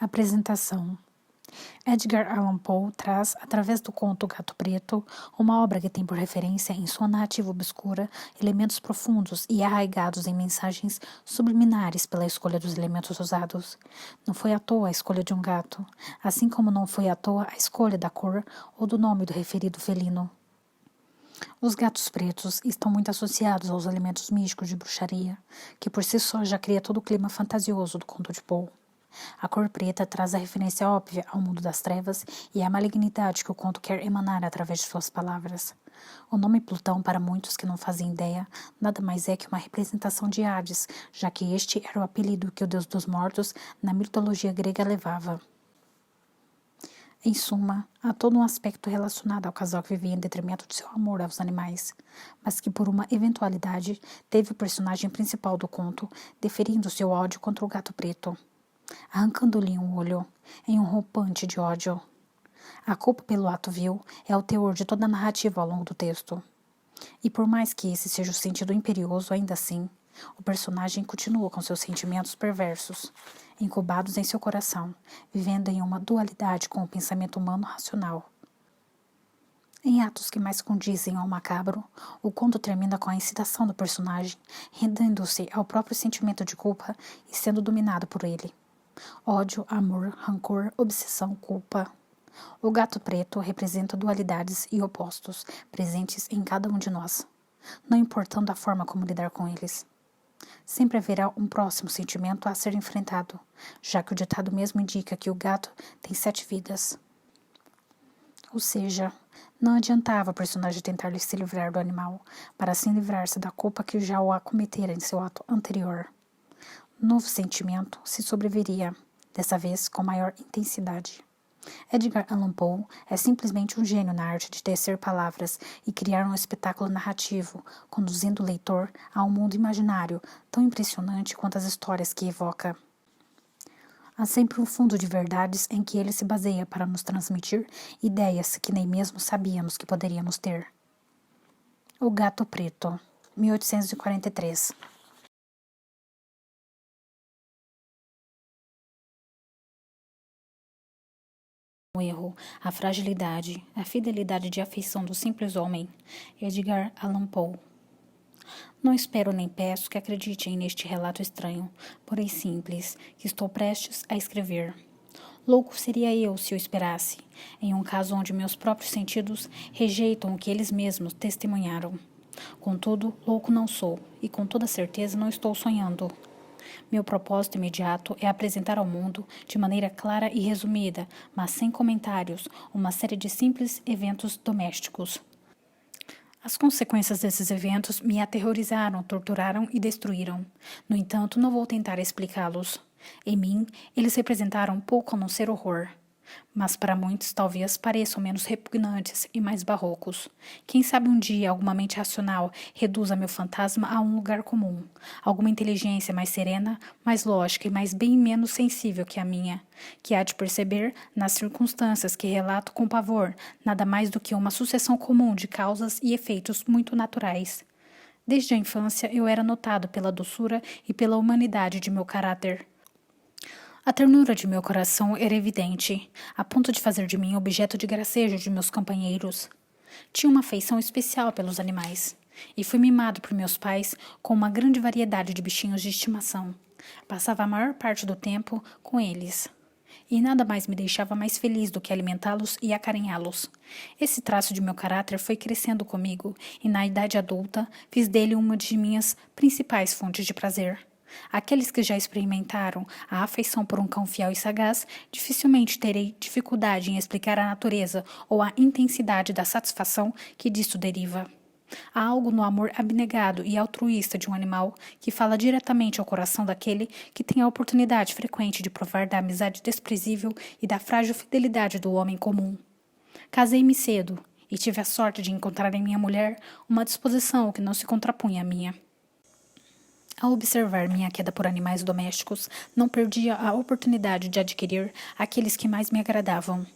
Apresentação. Edgar Allan Poe traz, através do conto Gato Preto, uma obra que tem por referência em sua narrativa obscura elementos profundos e arraigados em mensagens subliminares pela escolha dos elementos usados. Não foi à toa a escolha de um gato, assim como não foi à toa a escolha da cor ou do nome do referido felino. Os gatos pretos estão muito associados aos elementos místicos de bruxaria, que por si só já cria todo o clima fantasioso do conto de Poe. A cor preta traz a referência óbvia ao mundo das trevas e à malignidade que o conto quer emanar através de suas palavras. O nome Plutão, para muitos que não fazem ideia, nada mais é que uma representação de Hades, já que este era o apelido que o deus dos mortos na mitologia grega levava. Em suma, há todo um aspecto relacionado ao casal que vivia em detrimento de seu amor aos animais, mas que por uma eventualidade teve o personagem principal do conto deferindo seu ódio contra o gato preto, arrancando-lhe um olho, em um rompante de ódio. A culpa pelo ato vil é o teor de toda a narrativa ao longo do texto. E por mais que esse seja o sentido imperioso, ainda assim, o personagem continua com seus sentimentos perversos, incubados em seu coração, vivendo em uma dualidade com o pensamento humano racional. Em atos que mais condizem ao macabro, o conto termina com a incitação do personagem, rendendo-se ao próprio sentimento de culpa e sendo dominado por ele. Ódio, amor, rancor, obsessão, culpa. O gato preto representa dualidades e opostos presentes em cada um de nós, não importando a forma como lidar com eles. Sempre haverá um próximo sentimento a ser enfrentado, já que o ditado mesmo indica que o gato tem 7 vidas. Ou seja, não adiantava o personagem tentar se livrar do animal, para assim livrar-se da culpa que já o acometera em seu ato anterior. Novo sentimento se sobreviria, dessa vez com maior intensidade. Edgar Allan Poe é simplesmente um gênio na arte de tecer palavras e criar um espetáculo narrativo, conduzindo o leitor a um mundo imaginário tão impressionante quanto as histórias que evoca. Há sempre um fundo de verdades em que ele se baseia para nos transmitir ideias que nem mesmo sabíamos que poderíamos ter. O Gato Preto, 1843. O erro, a fragilidade, a fidelidade de afeição do simples homem. Edgar Allan Poe. Não espero nem peço que acreditem neste relato estranho, porém simples, que estou prestes a escrever. Louco seria eu se o esperasse, em um caso onde meus próprios sentidos rejeitam o que eles mesmos testemunharam. Contudo, louco não sou, e com toda certeza não estou sonhando. Meu propósito imediato é apresentar ao mundo, de maneira clara e resumida, mas sem comentários, uma série de simples eventos domésticos. As consequências desses eventos me aterrorizaram, torturaram e destruíram. No entanto, não vou tentar explicá-los. Em mim, eles representaram pouco a não ser horror. Mas para muitos talvez pareçam menos repugnantes e mais barrocos. Quem sabe um dia alguma mente racional reduza meu fantasma a um lugar comum. Alguma inteligência mais serena, mais lógica e mais bem menos sensível que a minha, que há de perceber, nas circunstâncias que relato com pavor, nada mais do que uma sucessão comum de causas e efeitos muito naturais. Desde a infância eu era notado pela doçura e pela humanidade de meu caráter. A ternura de meu coração era evidente, a ponto de fazer de mim objeto de gracejo de meus companheiros. Tinha uma afeição especial pelos animais, e fui mimado por meus pais com uma grande variedade de bichinhos de estimação. Passava a maior parte do tempo com eles, e nada mais me deixava mais feliz do que alimentá-los e acarinhá-los. Esse traço de meu caráter foi crescendo comigo, e na idade adulta fiz dele uma de minhas principais fontes de prazer. Aqueles que já experimentaram a afeição por um cão fiel e sagaz, dificilmente terei dificuldade em explicar a natureza ou a intensidade da satisfação que disso deriva. Há algo no amor abnegado e altruísta de um animal que fala diretamente ao coração daquele que tem a oportunidade frequente de provar da amizade desprezível e da frágil fidelidade do homem comum. Casei-me cedo e tive a sorte de encontrar em minha mulher uma disposição que não se contrapunha à minha. Ao observar minha queda por animais domésticos, não perdia a oportunidade de adquirir aqueles que mais me agradavam.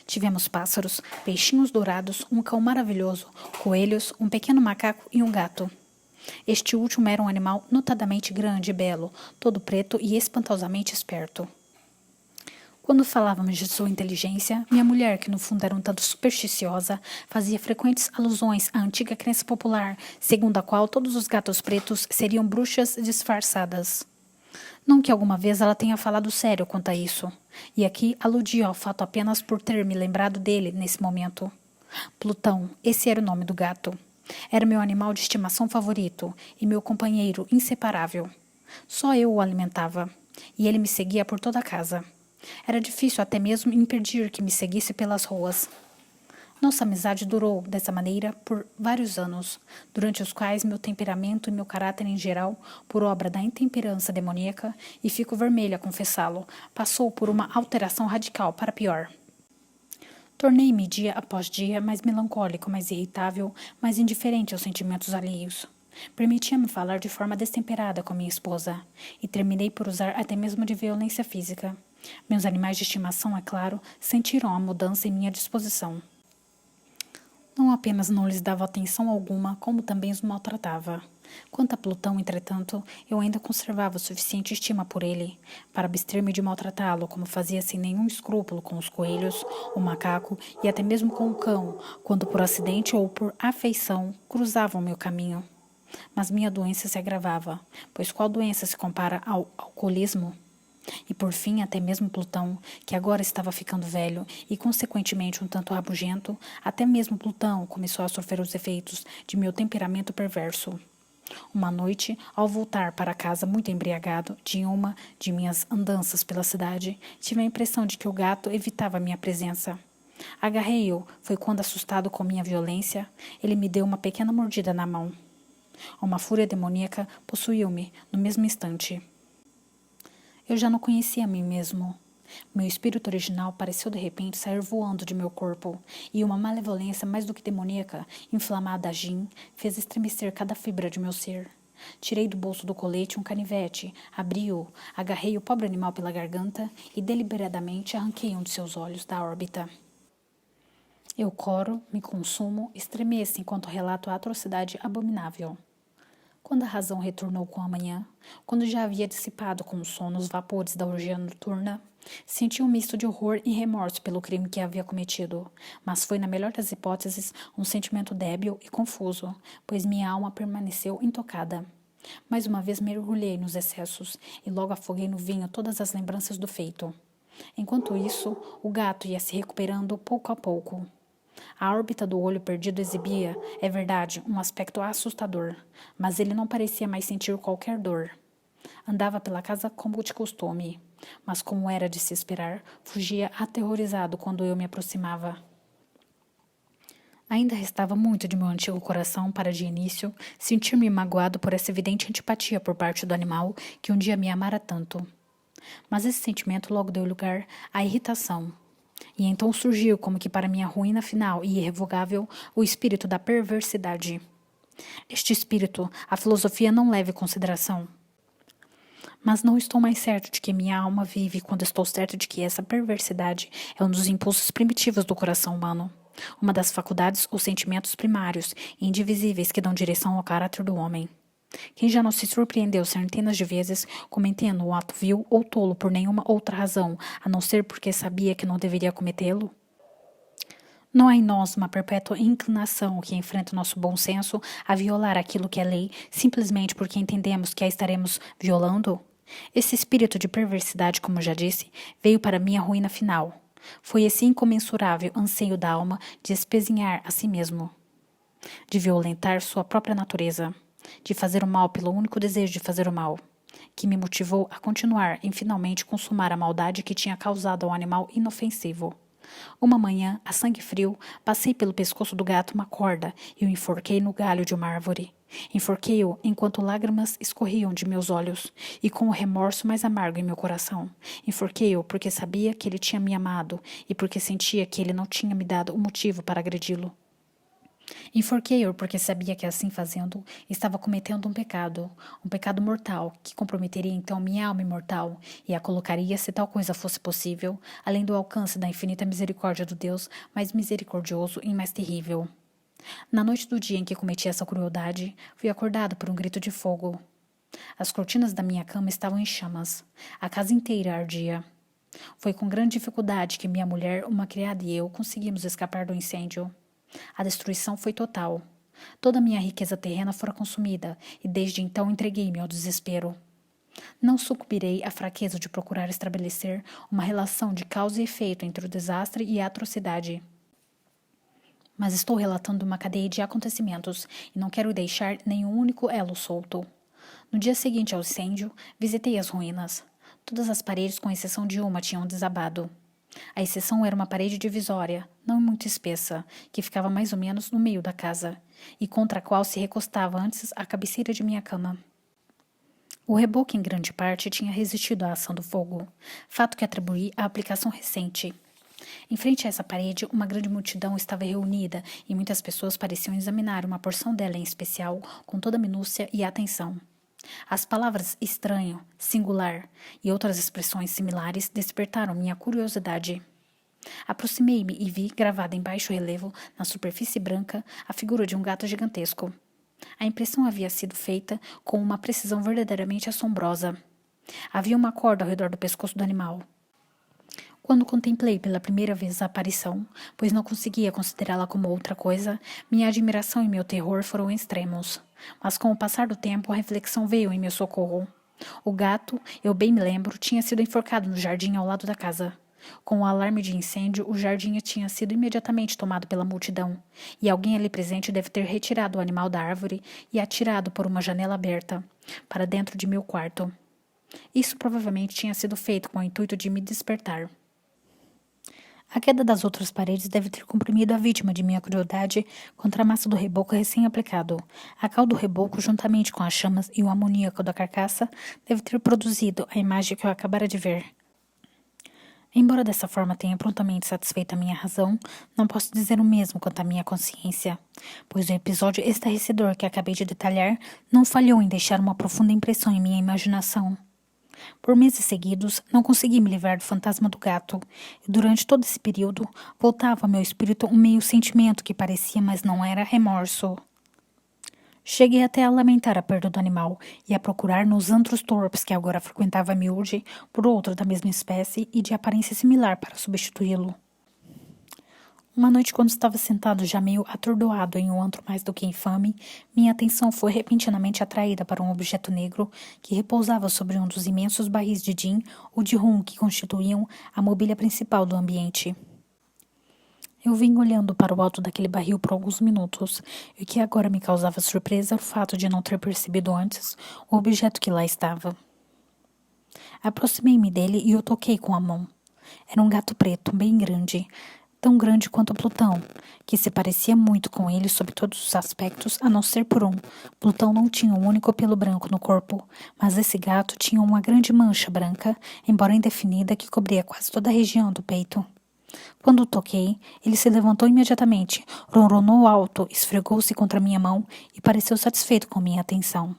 Tivemos pássaros, peixinhos dourados, um cão maravilhoso, coelhos, um pequeno macaco e um gato. Este último era um animal notadamente grande e belo, todo preto e espantosamente esperto. Quando falávamos de sua inteligência, minha mulher, que no fundo era um tanto supersticiosa, fazia frequentes alusões à antiga crença popular, segundo a qual todos os gatos pretos seriam bruxas disfarçadas. Não que alguma vez ela tenha falado sério quanto a isso, e aqui aludia ao fato apenas por ter me lembrado dele nesse momento. Plutão, esse era o nome do gato. Era meu animal de estimação favorito e meu companheiro inseparável. Só eu o alimentava, e ele me seguia por toda a casa. Era difícil até mesmo impedir que me seguisse pelas ruas. Nossa amizade durou, dessa maneira, por vários anos, durante os quais meu temperamento e meu caráter em geral, por obra da intemperança demoníaca, e fico vermelha a confessá-lo, passou por uma alteração radical para pior. Tornei-me dia após dia mais melancólico, mais irritável, mais indiferente aos sentimentos alheios. Permitia-me falar de forma destemperada com minha esposa, e terminei por usar até mesmo de violência física. Meus animais de estimação, é claro, sentiram a mudança em minha disposição. Não apenas não lhes dava atenção alguma, como também os maltratava. Quanto a Plutão, entretanto, eu ainda conservava suficiente estima por ele para abster-me de maltratá-lo, como fazia sem nenhum escrúpulo com os coelhos, o macaco e até mesmo com o cão, quando por acidente ou por afeição cruzavam meu caminho. Mas minha doença se agravava, pois qual doença se compara ao alcoolismo? E por fim, até mesmo Plutão, que agora estava ficando velho e consequentemente um tanto rabugento, até mesmo Plutão começou a sofrer os efeitos de meu temperamento perverso. Uma noite, ao voltar para casa muito embriagado de uma de minhas andanças pela cidade, tive a impressão de que o gato evitava minha presença. Agarrei-o, foi quando, assustado com minha violência, ele me deu uma pequena mordida na mão. Uma fúria demoníaca possuiu-me no mesmo instante. Eu já não conhecia a mim mesmo. Meu espírito original pareceu de repente sair voando de meu corpo, e uma malevolência mais do que demoníaca, inflamada a gin, fez estremecer cada fibra de meu ser. Tirei do bolso do colete um canivete, abri-o, agarrei o pobre animal pela garganta e deliberadamente arranquei um de seus olhos da órbita. Eu coro, me consumo, estremeço enquanto relato a atrocidade abominável. Quando a razão retornou com a manhã, quando já havia dissipado com o sono os vapores da orgia noturna, senti um misto de horror e remorso pelo crime que havia cometido, mas foi, na melhor das hipóteses, um sentimento débil e confuso, pois minha alma permaneceu intocada. Mais uma vez mergulhei nos excessos e logo afoguei no vinho todas as lembranças do feito. Enquanto isso, o gato ia se recuperando pouco a pouco. A órbita do olho perdido exibia, é verdade, um aspecto assustador, mas ele não parecia mais sentir qualquer dor. Andava pela casa como de costume, mas, como era de se esperar, fugia aterrorizado quando eu me aproximava. Ainda restava muito de meu antigo coração para, de início, sentir-me magoado por essa evidente antipatia por parte do animal que um dia me amara tanto. Mas esse sentimento logo deu lugar à irritação. E então surgiu, como que para minha ruína final e irrevogável, o espírito da perversidade. Este espírito a filosofia não leva em consideração. Mas não estou mais certo de que minha alma vive quando estou certo de que essa perversidade é um dos impulsos primitivos do coração humano, uma das faculdades ou sentimentos primários e indivisíveis que dão direção ao caráter do homem. Quem já não se surpreendeu centenas de vezes cometendo um ato vil ou tolo por nenhuma outra razão, a não ser porque sabia que não deveria cometê-lo? Não há em nós uma perpétua inclinação que enfrenta o nosso bom senso a violar aquilo que é lei, simplesmente porque entendemos que a estaremos violando? Esse espírito de perversidade, como já disse, veio para minha ruína final. Foi esse incomensurável anseio da alma de espezinhar a si mesmo, de violentar sua própria natureza, de fazer o mal pelo único desejo de fazer o mal, que me motivou a continuar e finalmente consumar a maldade que tinha causado ao animal inofensivo. Uma manhã, a sangue frio, passei pelo pescoço do gato uma corda e o enforquei no galho de uma árvore. Enforquei-o enquanto lágrimas escorriam de meus olhos e com o remorso mais amargo em meu coração. Enforquei-o porque sabia que ele tinha me amado e porque sentia que ele não tinha me dado o motivo para agredi-lo. Enforquei-o porque sabia que, assim fazendo, estava cometendo um pecado mortal, que comprometeria então minha alma imortal e a colocaria, se tal coisa fosse possível, além do alcance da infinita misericórdia do Deus mais misericordioso e mais terrível. Na noite do dia em que cometi essa crueldade, fui acordado por um grito de fogo. As cortinas da minha cama estavam em chamas. A casa inteira ardia. Foi com grande dificuldade que minha mulher, uma criada e eu conseguimos escapar do incêndio. A destruição foi total. Toda a minha riqueza terrena fora consumida e desde então entreguei-me ao desespero. Não sucumbirei à fraqueza de procurar estabelecer uma relação de causa e efeito entre o desastre e a atrocidade. Mas estou relatando uma cadeia de acontecimentos e não quero deixar nenhum único elo solto. No dia seguinte ao incêndio, visitei as ruínas. Todas as paredes, com exceção de uma, tinham desabado. A exceção era uma parede divisória, não muito espessa, que ficava mais ou menos no meio da casa, e contra a qual se recostava antes a cabeceira de minha cama. O reboco, em grande parte, tinha resistido à ação do fogo, fato que atribuí à aplicação recente. Em frente a essa parede, uma grande multidão estava reunida e muitas pessoas pareciam examinar uma porção dela em especial com toda a minúcia e atenção. As palavras estranho, singular e outras expressões similares despertaram minha curiosidade. Aproximei-me e vi, gravada em baixo relevo, na superfície branca, a figura de um gato gigantesco. A impressão havia sido feita com uma precisão verdadeiramente assombrosa. Havia uma corda ao redor do pescoço do animal. Quando contemplei pela primeira vez a aparição, pois não conseguia considerá-la como outra coisa, minha admiração e meu terror foram extremos. Mas com o passar do tempo, a reflexão veio em meu socorro. O gato, eu bem me lembro, tinha sido enforcado no jardim ao lado da casa. Com o alarme de incêndio, o jardim tinha sido imediatamente tomado pela multidão, e alguém ali presente deve ter retirado o animal da árvore e atirado por uma janela aberta, para dentro de meu quarto. Isso provavelmente tinha sido feito com o intuito de me despertar. A queda das outras paredes deve ter comprimido a vítima de minha crueldade contra a massa do reboco recém-aplicado. A cal do reboco, juntamente com as chamas e o amoníaco da carcaça, deve ter produzido a imagem que eu acabara de ver. Embora dessa forma tenha prontamente satisfeito a minha razão, não posso dizer o mesmo quanto à minha consciência, pois o episódio estarrecedor que acabei de detalhar não falhou em deixar uma profunda impressão em minha imaginação. Por meses seguidos, não consegui me livrar do fantasma do gato, e durante todo esse período, voltava ao meu espírito um meio sentimento que parecia, mas não era, remorso. Cheguei até a lamentar a perda do animal e a procurar nos antros torpes que agora frequentava miúde por outro da mesma espécie e de aparência similar para substituí-lo. Uma noite, quando estava sentado já meio atordoado em um antro mais do que infame, minha atenção foi repentinamente atraída para um objeto negro que repousava sobre um dos imensos barris de gin ou de rum que constituíam a mobília principal do ambiente. Eu vim olhando para o alto daquele barril por alguns minutos, e o que agora me causava surpresa era o fato de não ter percebido antes o objeto que lá estava. Aproximei-me dele e o toquei com a mão. Era um gato preto, bem grande, tão grande quanto Plutão, que se parecia muito com ele sob todos os aspectos, a não ser por um. Plutão não tinha um único pelo branco no corpo, mas esse gato tinha uma grande mancha branca, embora indefinida, que cobria quase toda a região do peito. Quando o toquei, ele se levantou imediatamente, ronronou alto, esfregou-se contra minha mão e pareceu satisfeito com minha atenção.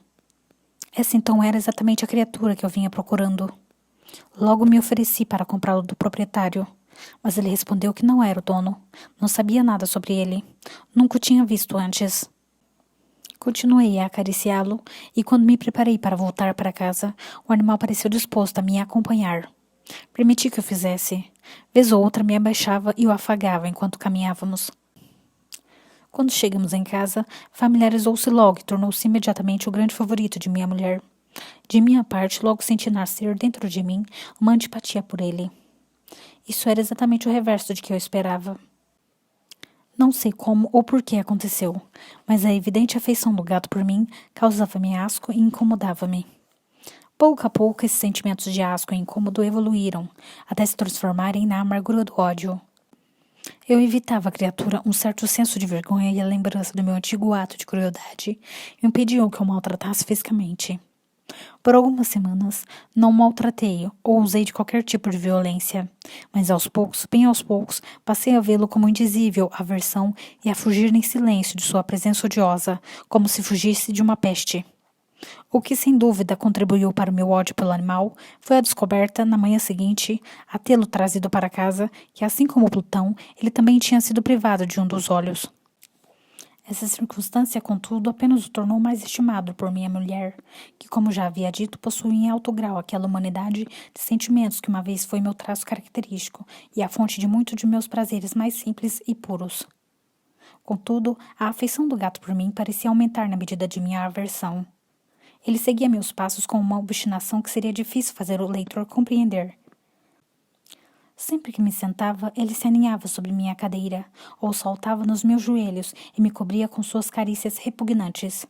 Essa então era exatamente a criatura que eu vinha procurando. Logo me ofereci para comprá-lo do proprietário, mas ele respondeu que não era o dono, não sabia nada sobre ele, nunca o tinha visto antes. Continuei a acariciá-lo e quando me preparei para voltar para casa, o animal pareceu disposto a me acompanhar. Permiti que o fizesse. Vez ou outra me abaixava e o afagava enquanto caminhávamos. Quando chegamos em casa, familiarizou-se logo e tornou-se imediatamente o grande favorito de minha mulher. De minha parte, logo senti nascer dentro de mim uma antipatia por ele. Isso era exatamente o reverso de que eu esperava. Não sei como ou por que aconteceu, mas a evidente afeição do gato por mim causava-me asco e incomodava-me. Pouco a pouco, esses sentimentos de asco e incômodo evoluíram, até se transformarem na amargura do ódio. Eu evitava a criatura um certo senso de vergonha e a lembrança do meu antigo ato de crueldade impediam que eu maltratasse fisicamente. Por algumas semanas, não maltratei ou usei de qualquer tipo de violência, mas aos poucos, bem aos poucos, passei a vê-lo como indizível aversão e a fugir em silêncio de sua presença odiosa, como se fugisse de uma peste. O que sem dúvida contribuiu para o meu ódio pelo animal foi a descoberta, na manhã seguinte, a tê-lo trazido para casa, que assim como Plutão, ele também tinha sido privado de um dos olhos. Essa circunstância, contudo, apenas o tornou mais estimado por minha mulher, que, como já havia dito, possui em alto grau aquela humanidade de sentimentos que uma vez foi meu traço característico e a fonte de muitos de meus prazeres mais simples e puros. Contudo, a afeição do gato por mim parecia aumentar na medida de minha aversão. Ele seguia meus passos com uma obstinação que seria difícil fazer o leitor compreender. Sempre que me sentava, ele se aninhava sobre minha cadeira, ou saltava nos meus joelhos e me cobria com suas carícias repugnantes.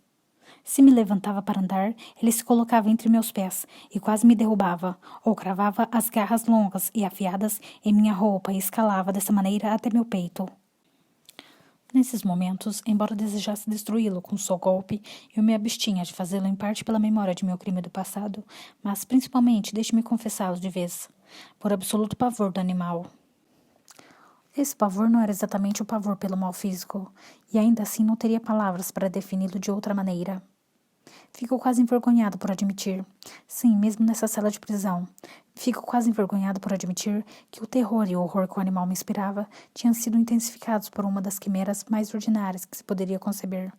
Se me levantava para andar, ele se colocava entre meus pés e quase me derrubava, ou cravava as garras longas e afiadas em minha roupa e escalava dessa maneira até meu peito. Nesses momentos, embora desejasse destruí-lo com seu golpe, eu me abstinha de fazê-lo em parte pela memória de meu crime do passado, mas principalmente, deixe-me confessá-lo de vez, por absoluto pavor do animal. Esse pavor não era exatamente o pavor pelo mal físico, e ainda assim não teria palavras para defini-lo de outra maneira. Fico quase envergonhado por admitir, sim, mesmo nessa cela de prisão, fico quase envergonhado por admitir que o terror e o horror que o animal me inspirava tinham sido intensificados por uma das quimeras mais ordinárias que se poderia conceber.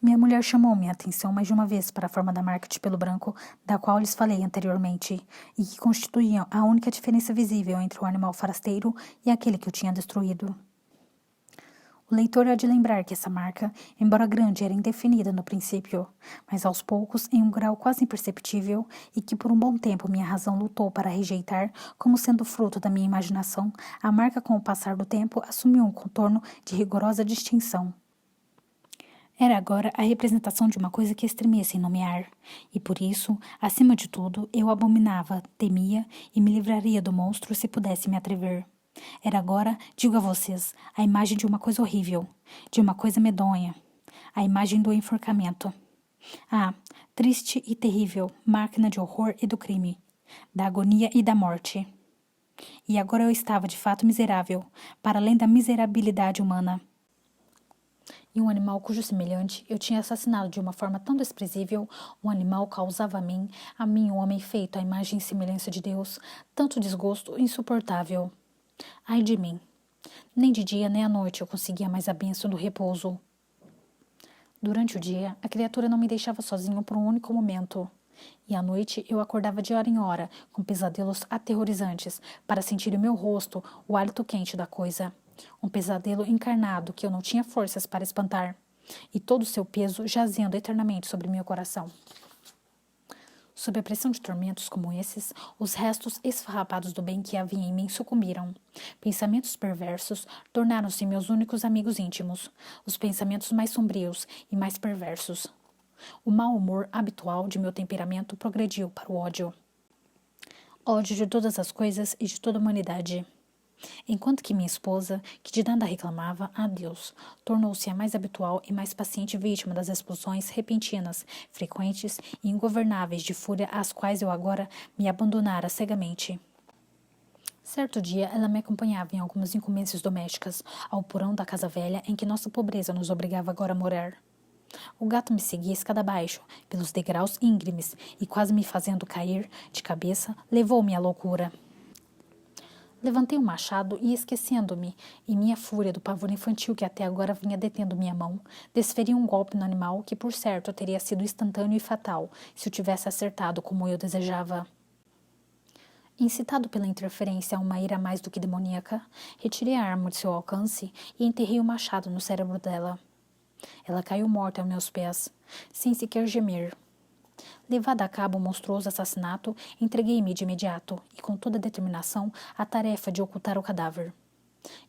Minha mulher chamou minha atenção mais de uma vez para a forma da marca de pelo branco da qual lhes falei anteriormente, e que constituía a única diferença visível entre o animal forasteiro e aquele que eu tinha destruído. O leitor há de lembrar que essa marca, embora grande, era indefinida no princípio, mas aos poucos, em um grau quase imperceptível, e que por um bom tempo minha razão lutou para rejeitar, como sendo fruto da minha imaginação, a marca com o passar do tempo assumiu um contorno de rigorosa distinção. Era agora a representação de uma coisa que extremesse em nomear, e por isso, acima de tudo, eu abominava, temia e me livraria do monstro se pudesse me atrever. Era agora, digo a vocês, a imagem de uma coisa horrível, de uma coisa medonha, a imagem do enforcamento. Ah, triste e terrível, máquina de horror e do crime, da agonia e da morte. E agora eu estava de fato miserável, para além da miserabilidade humana. E um animal cujo semelhante eu tinha assassinado de uma forma tão desprezível, um animal causava a mim, um homem feito à imagem e semelhança de Deus, tanto desgosto insuportável. Ai de mim! Nem de dia nem à noite eu conseguia mais a bênção do repouso. Durante o dia, a criatura não me deixava sozinho por um único momento. E à noite eu acordava de hora em hora, com pesadelos aterrorizantes, para sentir em meu rosto o hálito quente da coisa. Um pesadelo encarnado que eu não tinha forças para espantar, e todo o seu peso jazendo eternamente sobre meu coração. Sob a pressão de tormentos como esses, os restos esfarrapados do bem que havia em mim sucumbiram. Pensamentos perversos tornaram-se meus únicos amigos íntimos, os pensamentos mais sombrios e mais perversos. O mau humor habitual de meu temperamento progrediu para o ódio. Ódio de todas as coisas e de toda a humanidade. Enquanto que minha esposa, que de nada reclamava, a Deus, tornou-se a mais habitual e mais paciente vítima das explosões repentinas, frequentes e ingovernáveis de fúria às quais eu agora me abandonara cegamente. Certo dia, ela me acompanhava em algumas incumbências domésticas, ao porão da casa velha em que nossa pobreza nos obrigava agora a morar. O gato me seguia escada abaixo, pelos degraus íngremes, e quase me fazendo cair de cabeça, levou-me à loucura. Levantei o machado e, esquecendo-me, em minha fúria do pavor infantil que até agora vinha detendo minha mão, desferi um golpe no animal que, por certo, teria sido instantâneo e fatal, se o tivesse acertado como eu desejava. Incitado pela interferência a uma ira mais do que demoníaca, retirei a arma de seu alcance e enterrei o machado no cérebro dela. Ela caiu morta aos meus pés, sem sequer gemer. Levado a cabo o monstruoso assassinato, entreguei-me de imediato e com toda a determinação à tarefa de ocultar o cadáver.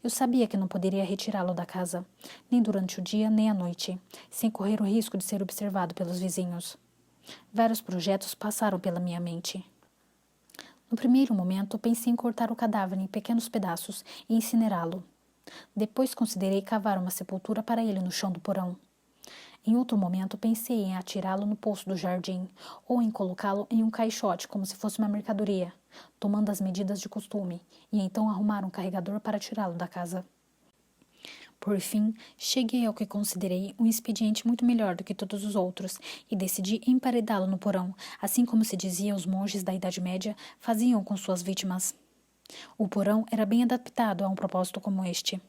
Eu sabia que não poderia retirá-lo da casa, nem durante o dia nem à noite, sem correr o risco de ser observado pelos vizinhos. Vários projetos passaram pela minha mente. No primeiro momento, pensei em cortar o cadáver em pequenos pedaços e incinerá-lo. Depois considerei cavar uma sepultura para ele no chão do porão. Em outro momento, pensei em atirá-lo no poço do jardim, ou em colocá-lo em um caixote como se fosse uma mercadoria, tomando as medidas de costume, e então arrumar um carregador para tirá-lo da casa. Por fim, cheguei ao que considerei um expediente muito melhor do que todos os outros, e decidi emparedá-lo no porão, assim como se dizia os monges da Idade Média faziam com suas vítimas. O porão era bem adaptado a um propósito como este.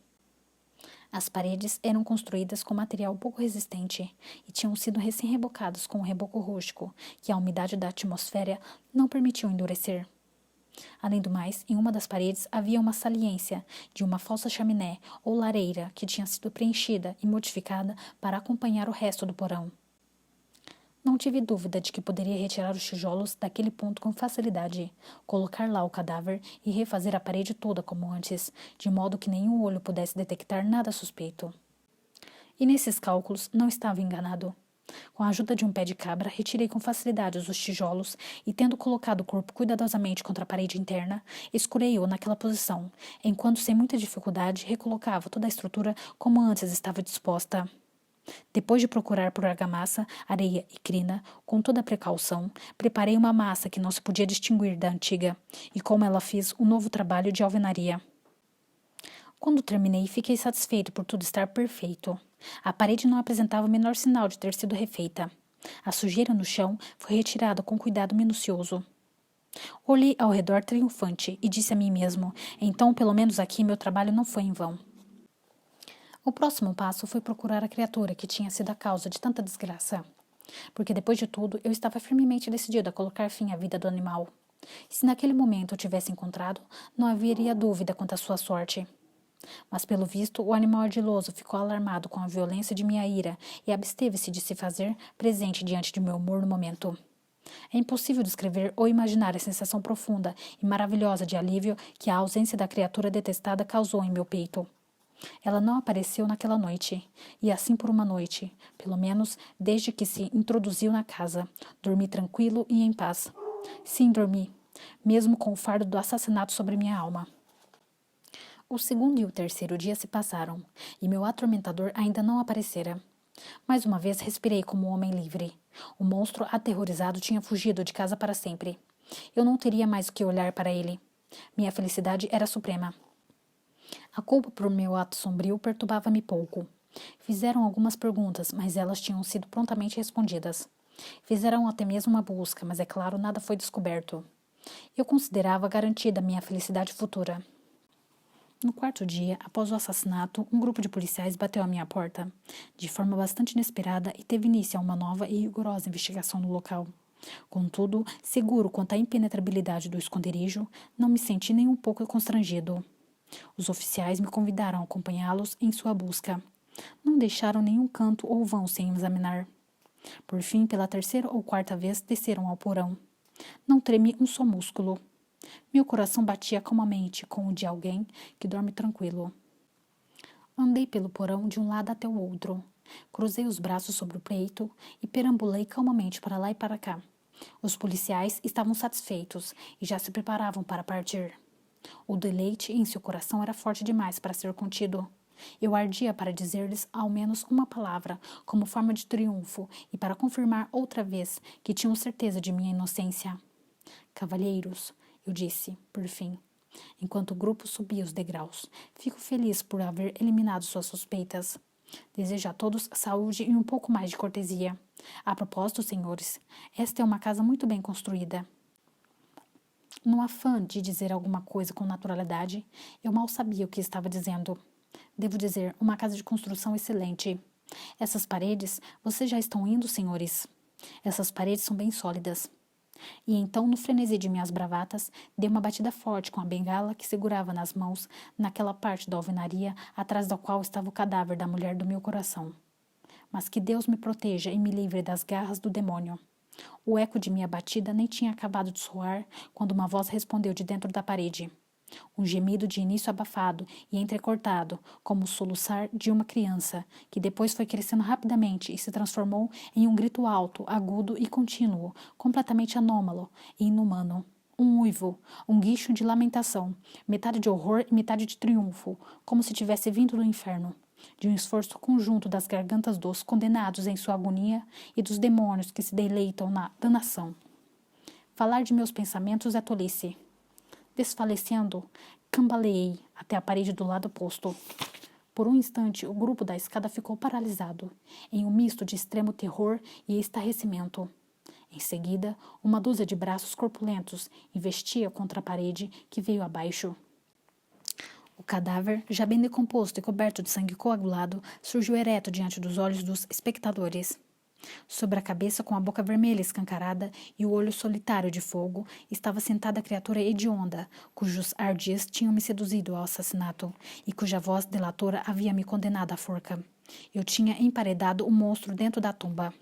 As paredes eram construídas com material pouco resistente e tinham sido recém-rebocadas com um reboco rústico, que a umidade da atmosfera não permitiu endurecer. Além do mais, em uma das paredes havia uma saliência de uma falsa chaminé ou lareira que tinha sido preenchida e modificada para acompanhar o resto do porão. Não tive dúvida de que poderia retirar os tijolos daquele ponto com facilidade, colocar lá o cadáver e refazer a parede toda como antes, de modo que nenhum olho pudesse detectar nada suspeito. E nesses cálculos não estava enganado. Com a ajuda de um pé de cabra, retirei com facilidade os tijolos e, tendo colocado o corpo cuidadosamente contra a parede interna, escurei-o naquela posição, enquanto, sem muita dificuldade, recolocava toda a estrutura como antes estava disposta. Depois de procurar por argamassa, areia e crina, com toda a precaução, preparei uma massa que não se podia distinguir da antiga, e com ela fiz um novo trabalho de alvenaria. Quando terminei, fiquei satisfeito por tudo estar perfeito. A parede não apresentava o menor sinal de ter sido refeita. A sujeira no chão foi retirada com cuidado minucioso. Olhei ao redor triunfante e disse a mim mesmo, então pelo menos aqui meu trabalho não foi em vão. O próximo passo foi procurar a criatura que tinha sido a causa de tanta desgraça. Porque depois de tudo, eu estava firmemente decidido a colocar fim à vida do animal. Se naquele momento eu tivesse encontrado, não haveria dúvida quanto à sua sorte. Mas, pelo visto, o animal ardiloso ficou alarmado com a violência de minha ira e absteve-se de se fazer presente diante de meu humor no momento. É impossível descrever ou imaginar a sensação profunda e maravilhosa de alívio que a ausência da criatura detestada causou em meu peito. Ela não apareceu naquela noite, e assim por uma noite, pelo menos desde que se introduziu na casa. Dormi tranquilo e em paz. Sim, dormi, mesmo com o fardo do assassinato sobre minha alma. O segundo e o terceiro dia se passaram, e meu atormentador ainda não aparecera. Mais uma vez respirei como um homem livre. O monstro aterrorizado tinha fugido de casa para sempre. Eu não teria mais o que olhar para ele. Minha felicidade era suprema. A culpa por meu ato sombrio perturbava-me pouco. Fizeram algumas perguntas, mas elas tinham sido prontamente respondidas. Fizeram até mesmo uma busca, mas é claro, nada foi descoberto. Eu considerava garantida minha felicidade futura. No quarto dia, após o assassinato, um grupo de policiais bateu à minha porta, de forma bastante inesperada, e teve início a uma nova e rigorosa investigação no local. Contudo, seguro quanto à impenetrabilidade do esconderijo, não me senti nem um pouco constrangido. Os oficiais me convidaram a acompanhá-los em sua busca. Não deixaram nenhum canto ou vão sem examinar. Por fim, pela terceira ou quarta vez, desceram ao porão. Não tremi um só músculo. Meu coração batia calmamente, como o de alguém que dorme tranquilo. Andei pelo porão de um lado até o outro. Cruzei os braços sobre o peito e perambulei calmamente para lá e para cá. Os policiais estavam satisfeitos e já se preparavam para partir. O deleite em seu coração era forte demais para ser contido. Eu ardia para dizer-lhes ao menos uma palavra, como forma de triunfo, e para confirmar outra vez que tinham certeza de minha inocência. Cavalheiros, eu disse, por fim, enquanto o grupo subia os degraus, fico feliz por haver eliminado suas suspeitas. Desejo a todos saúde e um pouco mais de cortesia. A propósito, senhores, esta é uma casa muito bem construída. No afã de dizer alguma coisa com naturalidade, eu mal sabia o que estava dizendo. Devo dizer, uma casa de construção excelente. Essas paredes, vocês já estão indo, senhores? Essas paredes são bem sólidas. E então, no frenesi de minhas bravatas, dei uma batida forte com a bengala que segurava nas mãos naquela parte da alvenaria atrás da qual estava o cadáver da mulher do meu coração. Mas que Deus me proteja e me livre das garras do demônio. O eco de minha batida nem tinha acabado de soar quando uma voz respondeu de dentro da parede. Um gemido de início abafado e entrecortado, como o soluçar de uma criança, que depois foi crescendo rapidamente e se transformou em um grito alto, agudo e contínuo, completamente anômalo e inumano. Um uivo, um guincho de lamentação, metade de horror e metade de triunfo, como se tivesse vindo do inferno, de um esforço conjunto das gargantas dos condenados em sua agonia e dos demônios que se deleitam na danação. Falar de meus pensamentos é tolice. Desfalecendo, cambaleei até a parede do lado oposto. Por um instante, o grupo da escada ficou paralisado, em um misto de extremo terror e estarrecimento. Em seguida, uma dúzia de braços corpulentos investia contra a parede que veio abaixo. O cadáver, já bem decomposto e coberto de sangue coagulado, surgiu ereto diante dos olhos dos espectadores. Sobre a cabeça, com a boca vermelha escancarada e o olho solitário de fogo, estava sentada a criatura hedionda, cujos ardis tinham me seduzido ao assassinato e cuja voz delatora havia me condenado à forca. Eu tinha emparedado o monstro dentro da tumba.